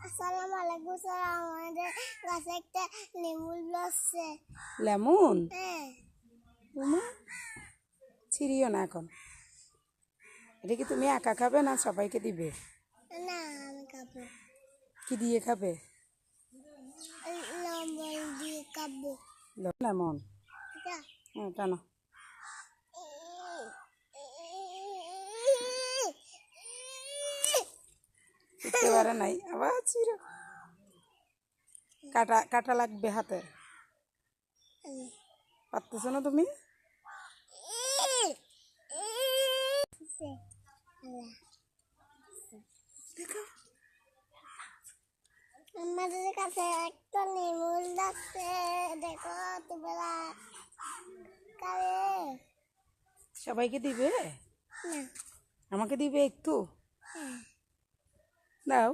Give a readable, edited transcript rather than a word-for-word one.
আসসালামু আলাইকুম স্যার, আমাদের গাছে একটা লেমন ধরছে। লেমন? হ্যাঁ। ছিড়িও না এখন। এটা কি তুমি একা খাবে না সবাইকে দিবে? না, আমি খাবো। কি দিয়ে খাবে? লবণ দিয়ে খাবো। লেমন? এটা হ্যাঁ, টানো। উঠতে পারে নাই, আবার ছিড়ো। কাটা কাটা লাগবে হাতে। পারতেছো না তুমি? দেখো আমাদের কাছে একটা লেমন ধরছে, দেখো তোমরা খাবে? সবাইকে দিবে? না। আমাকে দিবে একটু? হ্যাঁ। দাও।